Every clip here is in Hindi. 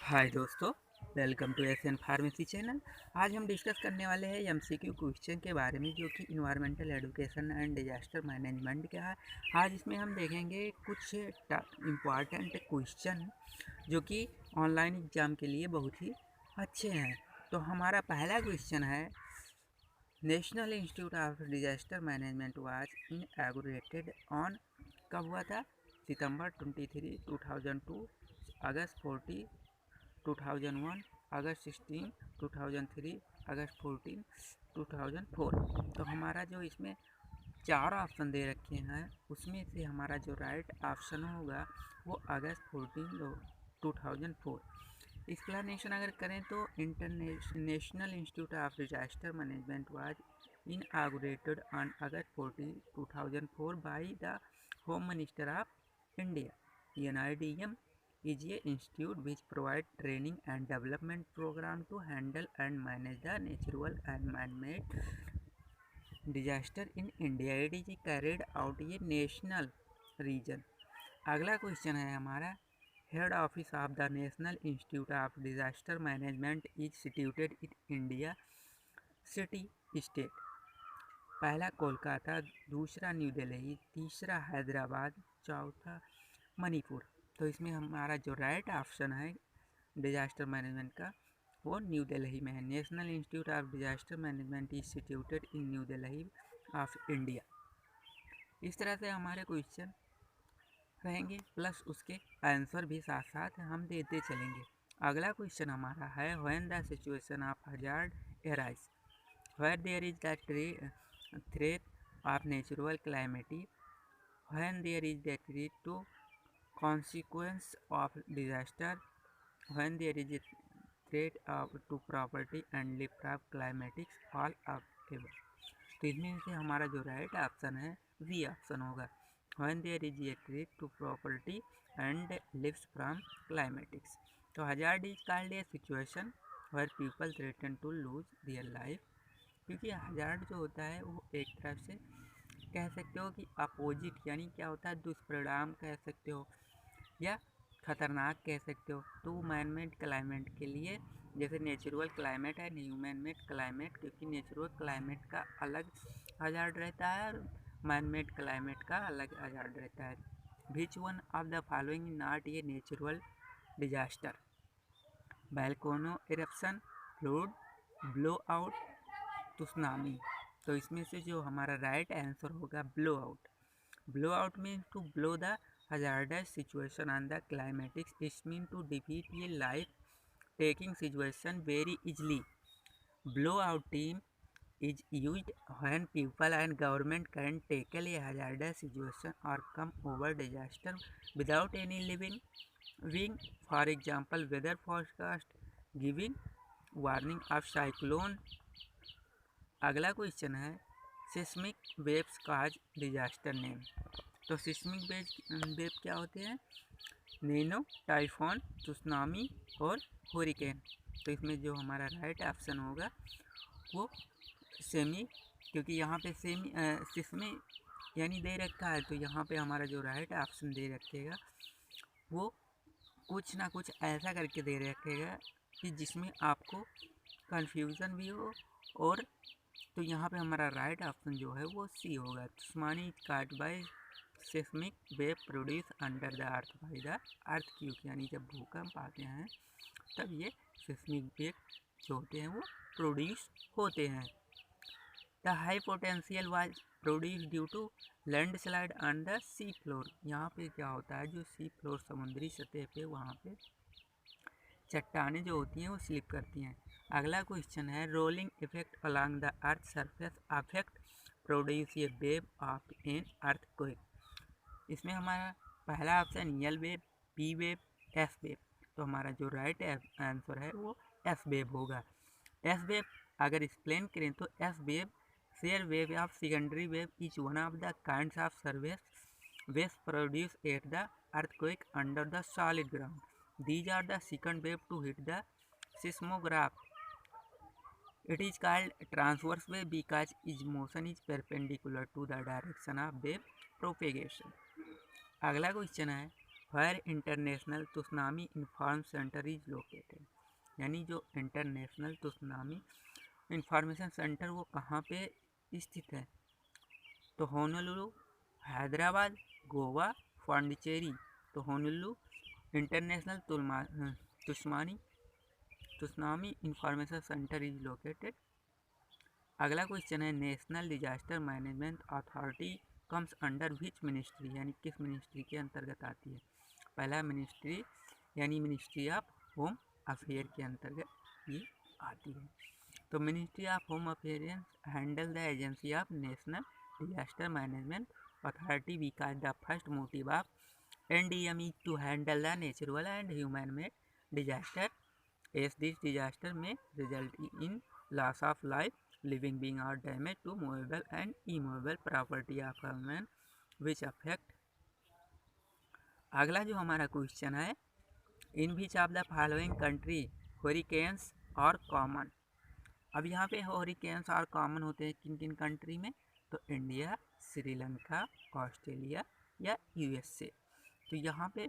हाय दोस्तों, welcome to SN pharmacy channel. आज हम डिस्कस करने वाले हैं एमसीक्यू क्वेश्चन के बारे में, जो कि environmental education and disaster management का है। आज इसमें हम देखेंगे कुछ इम्पॉर्टेंट क्वेश्चन जो कि ऑनलाइन एग्जाम के लिए बहुत ही अच्छे हैं। तो हमारा पहला क्वेश्चन है, national institute of disaster management was inaugurated on, कब हुआ था? सितंबर 23, 2002, अगस्त 40, 2001, अगस्त 16, 2003, अगस्त 14, 2004। तो हमारा जो इसमें चार ऑप्शन दे रखे हैं, उसमें से हमारा जो राइट ऑप्शन होगा वो अगस्त 14, 2004। एक्सप्लेनेशन अगर करें तो international institute of disaster management was inaugurated on August 14, 2004 by the home minister of India. NIDM is a institute which provide training and development program to handle and manage the natural and man-made disaster in India. It is carried out a national region. अगला क्वेश्चन है हमारा, head office of the national institute of disaster management is situated in India city state. पहला कोलकाता, दूसरा न्यू दिल्ली, तीसरा हैदराबाद, चौथा मणिपुर। तो इसमें हमारा जो राइट ऑप्शन है डिजास्टर मैनेजमेंट का वो न्यू दिल्ली में है। National institute of disaster management is situated in new Delhi of India. इस तरह से हमारे क्वेश्चन रहेंगे, प्लस उसके आंसर भी साथ साथ हम देते चलेंगे। अगला क्वेश्चन हमारा है, when the situation of hazard arise where there is the threat of natural calamity, when there is the threat to consequence of disaster, when there is a threat of to property and life of climatics, all of ever। तो इनमें से हमारा जो राइट ऑप्शन है वी ऑप्शन होगा, when there is a threat to property and lives from climatics। तो hazard is called a situation where people threaten to lose their life। क्योंकि हजार्ड जो होता है वो एक तरफ से कह सकते हो कि अपोजिट, यानी क्या होता है, दुष्परिणाम कह सकते हो या खतरनाक कह सकते हो। तो मैन मेड क्लाइमेट के लिए, जैसे नेचुरल क्लाइमेट है, न्यू मैन मेड क्लाइमेट, क्योंकि नेचुरल क्लाइमेट का अलग हजार्ड रहता है और मैन मेड क्लाइमेट का अलग हजार्ड रहता है। Which one of the following not a natural disaster? Volcano eruption, flood, blow out, tsunami. तो इसमें से जो हमारा राइट आंसर होगा blow out. Blow out mean to blow the hazardous situation on the climatics. It means to defeat a life taking situation very easily. Blowout team is used when people and government can tackle a hazardous situation or come over disaster without any living wing. For example, weather forecast giving warning of cyclone। अगला क्वेश्चन है, सिस्मिक वेव्स काज डिजास्टर नेम। तो सिस्मिक वेव क्या होते हैं? नेनो, टाइफॉन, सुनामी और हुरिकेन। तो इसमें जो हमारा राइट ऑप्शन होगा वो सेमी, क्योंकि यहाँ पे सेमी सिस्मी यानी दे रखा है, तो यहाँ पे हमारा जो राइट ऑप्शन दे रखेगा वो कुछ ना कुछ ऐसा करके दे रखेगा कि जिसमें आपको कन्फ्यूज़न भी हो। और तो यहाँ पे हमारा राइट ऑप्शन जो है वो सी होगा। तूफानी काट by seismic wave produce under the earth by the earthquake, यानी जब भूकंप आते हैं तब ये सिस्मिक वेव जो होते हैं वो प्रोड्यूस होते हैं। The high potential was produce due to landslide on the sea floor. यहाँ पे क्या होता है, जो सी फ्लोर समुद्री सतह पे वहाँ पे चट्टानें जो होती हैं वो स्लिप करती हैं। अगला क्वेश्चन है, rolling effect along the earth surface affect produce a wave of an earthquake. इसमें हमारा पहला option L wave, P wave, S wave. तो हमारा जो राइट आंसर है वो एस वेव होगा। एस वेव अगर एक्सप्लेन करें तो S wave shear wave of secondary wave is one of the kinds of surface waves produce at the earthquake under the solid ground. These are the second wave to hit the seismograph. It is called transverse wave because its motion is perpendicular to the direction of wave propagation। अगला क्वेश्चन है, where international tsunami inform centre is located, यानी जो इंटरनेशनल सुनामी इंफॉर्मेशन सेंटर वो कहाँ पे स्थित है, तो होनोलुलु, हैदराबाद, गोवा, पौंडीचेरी। तो Honolulu international tsunami information centre is located. अगला क्वेश्चन है national disaster management authority comes under which ministry, यानी किस मिनिस्ट्री के अंतर्गत आती है। पहला मिनिस्ट्री यानी मिनिस्ट्री ऑफ होम अफेयर के अंतर्गत ये आती है। तो ministry of home affairs handle the agency of national disaster management authority because the first motive of NDM is to handle the natural and human-made disaster, as this disaster may result in loss of life, living being or damage to movable and immovable property of human which affect। अगला जो हमारा क्वेश्चन है, in which of the following country hurricanes are common. अब यहाँ पे हरिकेन्स और कॉमन होते हैं किन किन कंट्री में, तो इंडिया, श्रीलंका, ऑस्ट्रेलिया या USA। तो यहाँ पे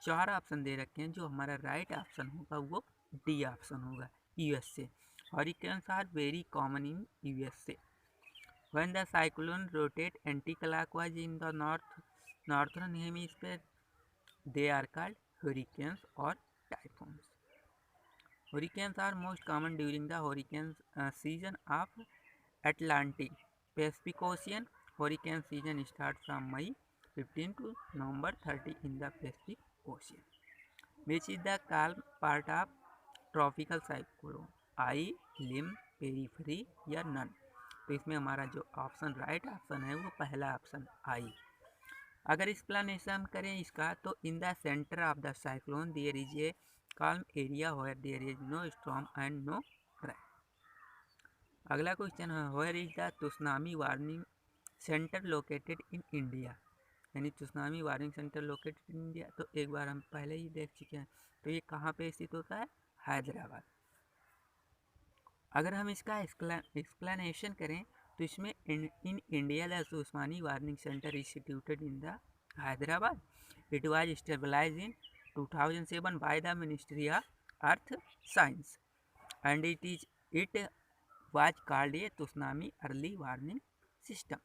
4 ऑप्शन दे रखे हैं, जो हमारा राइट ऑप्शन होगा वो डी ऑप्शन होगा, USA। Hurricanes are very common in USA। When the cyclone rotate anti clockwise in the northern hemisphere they are called hurricanes और typhoons. Hurricanes are most common during the hurricane season of Atlantic Pacific Ocean। Hurricane season start from May 15 to November 30 in the Pacific Ocean, which is the calm part of tropical cyclone, I, limb, periphery या none। तो इसमें हमारा जो ऑप्शन राइट ऑप्शन है वो पहला ऑप्शन आई। अगर एक्सप्लेनेशन करें इसका, तो in the centre of the cyclone there is a calm area where there is no storm and no rain। अगला क्वेश्चन है where is the tsunami warning centre located in India, यानी tsunami warning centre located in India. तो एक बार हम पहले ही देख चुके हैं, तो ये कहाँ पे स्थित होता है, हैदराबाद। अगर हम इसका एक्सप्लेनेशन करें, तो इसमें in India the tsunami warning centre is situated in the Hyderabad. It was stabilised in 2007 by the ministry of earth science and it was called a tsunami early warning system.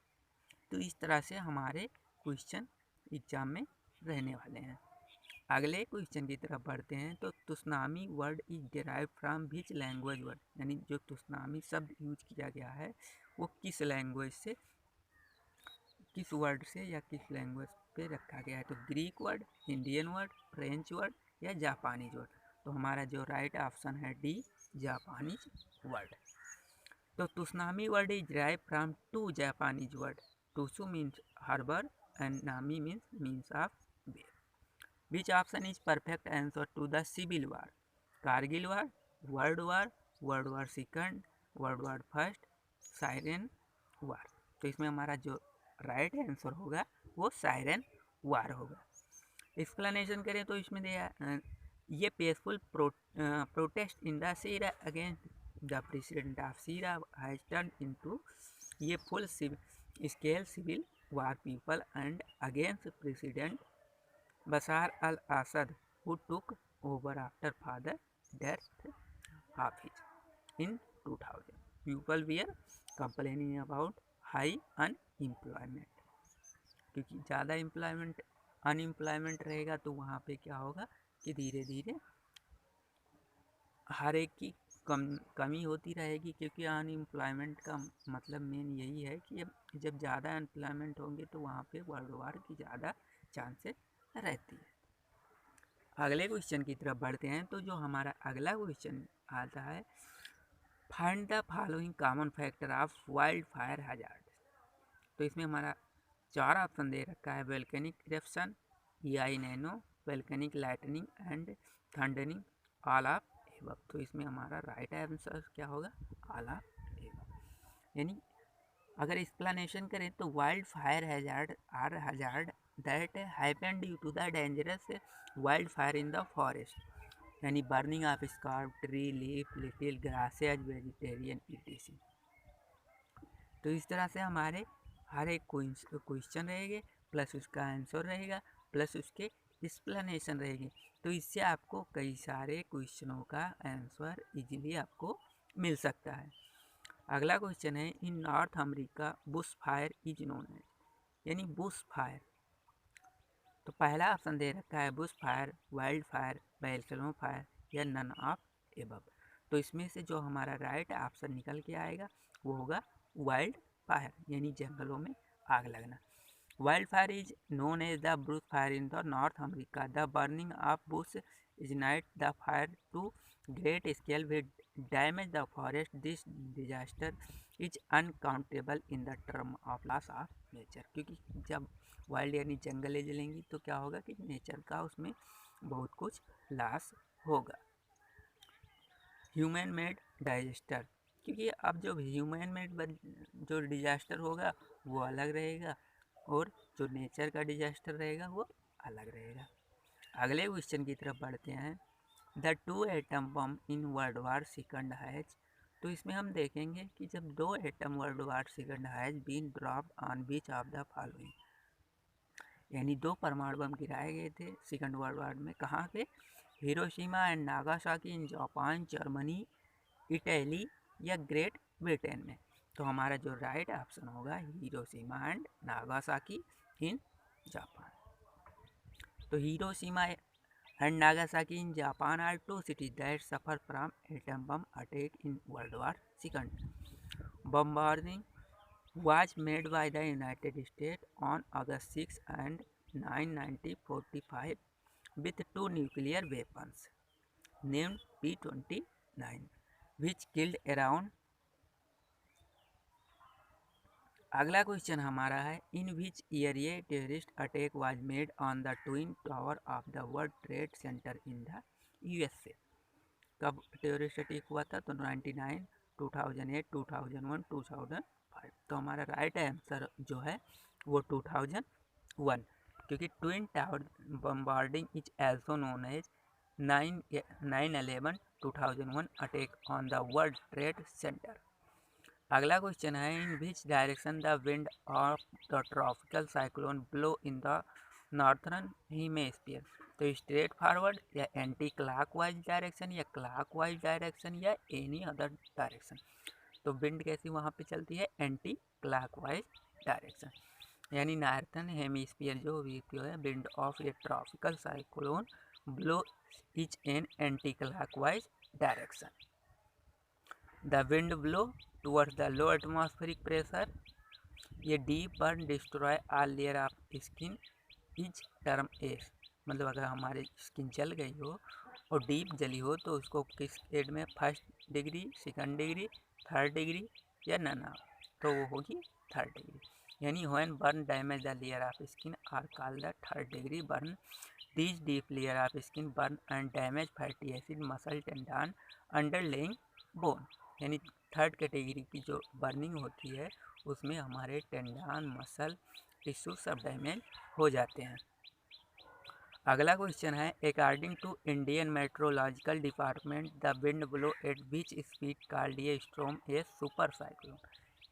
तो इस तरह से हमारे क्वेश्चन एग्जाम में रहने वाले हैं। अगले क्वेश्चन की तरफ बढ़ते हैं। तो tsunami word is derive from which language word, यानी जो सुनामी शब्द यूज किया गया है वो किस लैंग्वेज से, किस वर्ड से या किस लैंग्वेज पे रखा गया है। तो Greek word, Indian word, French word या जापानीज वर्ड। तो हमारा जो राइट ऑप्शन है डी, जापानीज वर्ड। तो tsunami word is derive from 2 Japanese word, टूसू means harbour and Nami means of bear. Which option is perfect answer to the Civil War? Kargil War, World War, World War II, World War First, siren war. तो इसमें हमारा जो राइट आंसर होगा वो साइरन वार होगा। एक्सप्लेनेशन करें तो इसमें ये peaceful protest in the Syria against the president of Syria has turn into ये full scale civil war people and against President Bashar al-Assad who took over after father death of his in 2000। People were complaining about high unemployment, क्योंकि ज़्यादा अनएम्प्लॉयमेंट रहेगा तो वहाँ पे क्या होगा कि धीरे धीरे हर एक की कमी होती रहेगी, क्योंकि अनएम्प्लॉयमेंट का मतलब मेन यही है कि जब ज़्यादा एम्प्लॉयमेंट होंगे तो वहाँ पे वर्ल्ड वार की ज़्यादा चांसेस रहती है। अगले क्वेश्चन की तरफ बढ़ते हैं। तो जो हमारा अगला क्वेश्चन आता है, find the following common factor of wild fire hazard. तो इसमें हमारा 4 ऑप्शन दे रखा है, volcanic eruption, EI nano, volcanic lightning and thundering, all of above. तो इसमें हमारा राइट आंसर क्या होगा, ऑल ऑफ एबव। यानी अगर एक्सप्लेनेशन करें तो wild fire hazard are hazard that happen due to the dangerous wild fire in the forest, यानी burning of scarp, tree, leaf, little grasses, vegetarian ETC। तो इस तरह से हमारे हर एक क्वेश्चन रहेंगे, प्लस उसका आंसर रहेगा, प्लस उसके एक्सप्लेनेशन रहेगी। तो इससे आपको कई सारे क्वेश्चनों का आंसर इजीली आपको मिल सकता है। अगला क्वेश्चन है, in North America bush fire is known है, यानी बुश फायर। तो पहला ऑप्शन दे रखा है बुश फायर, वाइल्ड फायर, बैलसलो फायर या नन ऑफ एबव। तो इसमें से जो हमारा राइट ऑप्शन निकल के आएगा वो होगा वाइल्ड फायर, यानी जंगलों में आग लगना। Wildfire is known as the bush fire in the North America. The burning of bush ignites the fire to great scale which damage the forest. This disaster is uncountable in the term of loss of nature. क्योंकि जब वाइल्ड यानी जंगलें जलेंगी तो क्या होगा कि नेचर का उसमें बहुत कुछ लॉस होगा। ह्यूमन मेड डिजास्टर, क्योंकि अब जो ह्यूमन मेड जो डिजास्टर होगा वो अलग रहेगा और जो नेचर का डिजास्टर रहेगा वो अलग रहेगा। अगले क्वेश्चन की तरफ बढ़ते हैं। The 2 atom bomb in world war second has. तो इसमें हम देखेंगे कि जब 2 atom world war second has been dropped on which of the following, यानी 2 परमाणु बम गिराए गए थे सेकंड वर्ल्ड वार में। कहाँ पे? Hiroshima and Nagasaki in Japan, Germany, Italy या ग्रेट ब्रिटेन में। तो हमारा जो राइट ऑप्शन होगा Hiroshima and Nagasaki in Japan. तो Hiroshima and Nagasaki in Japan are 2 cities that suffer from atom bomb attack in World War II. Bombarding was made by the United States on August 6 and 9, 1945 with 2 nuclear weapons named P-29, which killed around। अगला क्वेश्चन हमारा है, इन विच ईयर ये terrorist attack was made on the twin tower of the world trade centre in the USA. कब टेररिस्ट अटैक हुआ था? तो 99, 2008, 2001, 2005। तो हमारा राइट आंसर जो है वो 2001, क्योंकि twin tower bombarding is also known as 9/11 2001 attack on the world trade centre. अगला क्वेश्चन है, in which direction the wind of the tropical cyclone blow in the northern hemisphere. तो स्ट्रेट फॉरवर्ड या एंटी क्लॉकवाइज डायरेक्शन या क्लॉकवाइज डायरेक्शन या एनी अदर डायरेक्शन। तो विंड कैसी वहाँ पे चलती है? एंटी क्लॉकवाइज डायरेक्शन, यानी नॉर्थर्न हेमिस्फीयर जो है wind of a tropical cyclone blow is an anti clockwise direction. The wind blow towards the low atmospheric pressure, ये deep burn destroy all layer of skin is term as. मतलब अगर हमारी स्किन जल गई हो और डीप जली हो तो उसको किस ग्रेड में? 1st degree, 2nd degree, 3rd degree या नन ऑफ। तो वो होगी 3rd डिग्री, यानी when burn damage the layer of skin are called the 3rd degree burn. These deep layer of skin burn and damage fatty acid muscle tendon underlying bone, यानी 3rd कैटेगरी की जो बर्निंग होती है उसमें हमारे टेंडन, मसल, टिश्यू सब डैमेज हो जाते हैं। अगला क्वेश्चन है, according to Indian meteorological department the wind blow at which speed called a storm a super cyclone.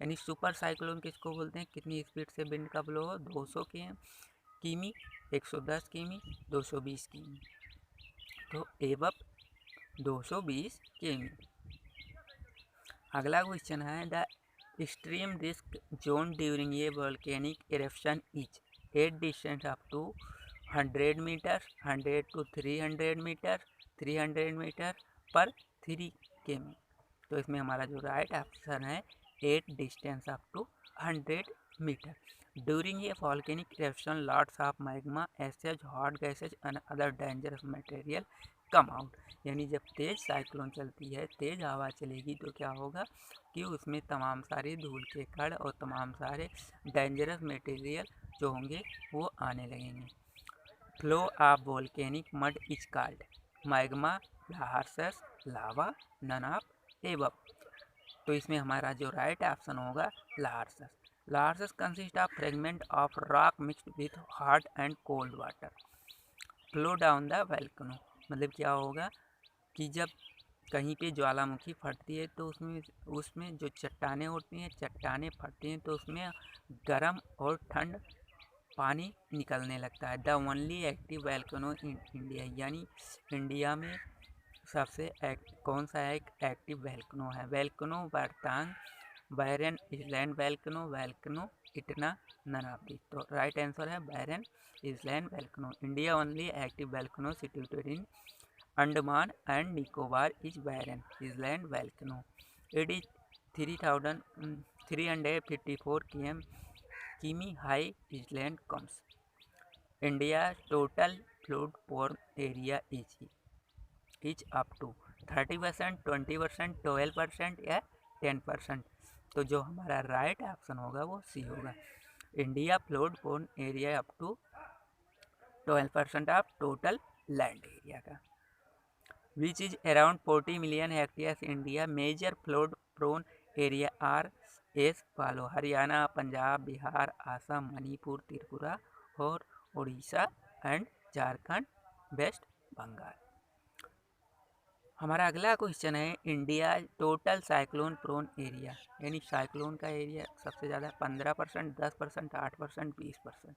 यानी सुपर साइक्लोन किसको बोलते हैं? कितनी स्पीड से विंड का ब्लो हो? 200 किमी, 110 किमी, 220 किमी। तो एबव 220 किमी। अगला क्वेश्चन है, the extreme risk zone during a volcanic eruption is at distance up to 100 metre, 100 to 300 metre, 300 metre पर 3 किमी। तो इसमें हमारा जो राइट ऑप्शन है 8 distance up to 100 metre. During a volcanic eruption lots of magma, ashes, hot gases and other dangerous material come out. यानी जब तेज़ साइक्लोन चलती है, तेज़ हवा चलेगी तो क्या होगा कि उसमें तमाम सारे धूल के कण और तमाम सारे डेंजरस मटेरियल जो होंगे वो आने लगेंगे। Flow of volcanic mud is called magma, lahars, lava, none of above. तो इसमें हमारा जो राइट ऑप्शन होगा lahars. Lahars consist of fragment of rock mixed with hot and cold water flow down the volcano. मतलब क्या होगा कि जब कहीं पे ज्वालामुखी फटती है तो उसमें जो चट्टानें होती हैं, चट्टानें फटती हैं तो उसमें गर्म और ठंड पानी निकलने लगता है। The only active volcano in India, यानी इंडिया में सबसे कौन सा एक एक्टिव वोल्केनो है? वोल्केनो बर्तांग, Barren Island volcano, volcano Etna, none of this. तो राइट आंसर है Barren Island volcano. India only active volcano situated in Andaman and Nicobar is Barren Island volcano. It is 3,354 km high island comes. India's total flood area is up to 30%, 20%, 12% या 10%। तो जो हमारा राइट ऑप्शन होगा वो सी होगा। India flood prone area up to 12% of total land area का। which is around 40 million hectares. India major flood prone area are as follow: Haryana, Punjab, Bihar, Assam, Manipur, Tripura और उड़ीसा एंड झारखंड, वेस्ट बंगाल। हमारा अगला क्वेश्चन है India total cyclone prone area, यानी साइक्लोन का एरिया सबसे ज़्यादा 15%, 10%, 8%, 20%।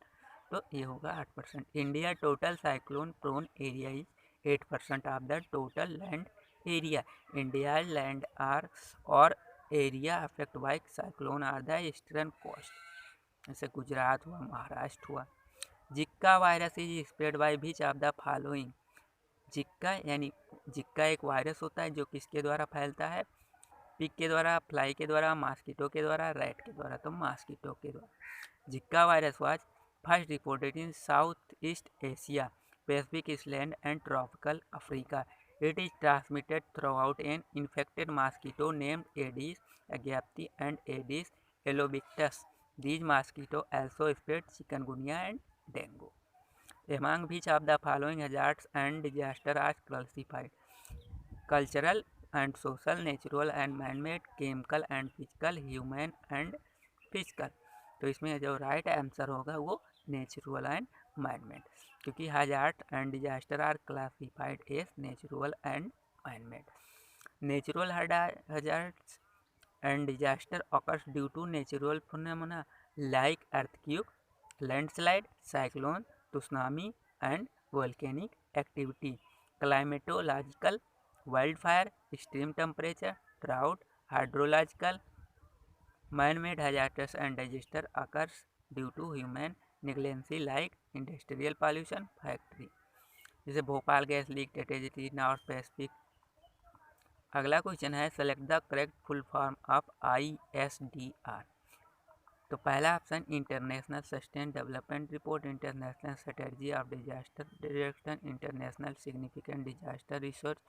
तो ये होगा 8%। India total cyclone prone area is 8% of the total land area. India's land are or area affected by cyclone are the eastern coast, जैसे गुजरात हुआ, महाराष्ट्र हुआ। Zika virus is spread by which of the following. Zika यानी जिक्का एक वायरस होता है जो किसके द्वारा फैलता है? पिग के द्वारा, फ्लाई के द्वारा, मॉस्किटो के द्वारा, रैट के द्वारा। तो मॉस्किटो के द्वारा। Zika virus was first reported in South East Asia, Pacific Island and tropical Africa. It is transmitted throughout an infected mosquito named Aedes aegypti and Aedes albopictus. These mosquitoes also spread chikungunya and dengue. Among which of the following hazards and disasters are classified? Cultural and social, natural and man-made, chemical and physical, human and physical। तो इसमें जो राइट आंसर होगा वो नेचुरल एंड मैन-मेड, क्योंकि hazard and disaster are classified as natural and man made. Natural hazards and disaster occurs due to natural phenomena like earthquake, landslide, cyclone, tsunami and volcanic activity. Climatological, wildfire, extreme temperature, drought, hydrological. Man-made hazards and disasters occurs due to human negligence like industrial pollution, factory, जैसे Bhopal gas leak, tragedy, north Pacific. अगला क्वेश्चन है select the correct full form of ISDR। तो पहला option international sustain development report, international strategy of disaster reduction, international significant disaster resource,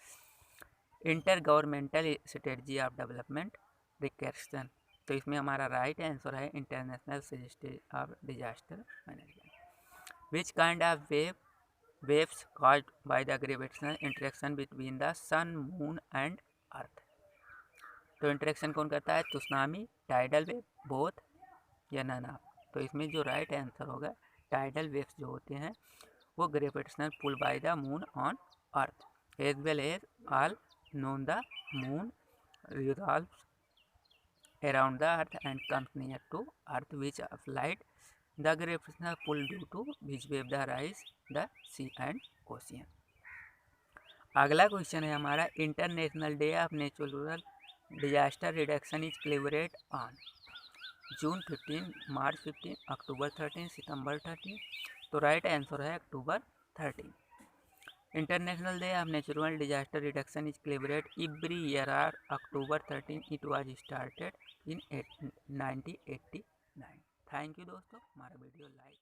inter governmental strategy of development recursion. तो इसमें हमारा राइट आंसर है international strategy of disaster management. Which kind of waves caused by the gravitational interaction between the sun, moon and earth। तो इंटरेक्शन कौन करता है? सुनामी, टाइडल वेव, बोथ या नन ऑफ। तो इसमें जो राइट आंसर होगा टाइडल वेव्स जो होते हैं वो gravitational pull by the moon on earth, as well as all known the moon revolves around the earth and comes near to earth which applied the gravitational pull due to which wave the rise the sea and ocean। अगला क्वेश्चन है हमारा international day of natural disaster reduction is celebrated on June 15, मार्च 15, अक्टूबर 13, सितंबर 13। तो राइट आंसर है अक्टूबर 13। International Day of Natural Disaster Reduction is celebrated every year on October 13. It was started in 1989। Thank you दोस्तों, हमारा वीडियो लाइक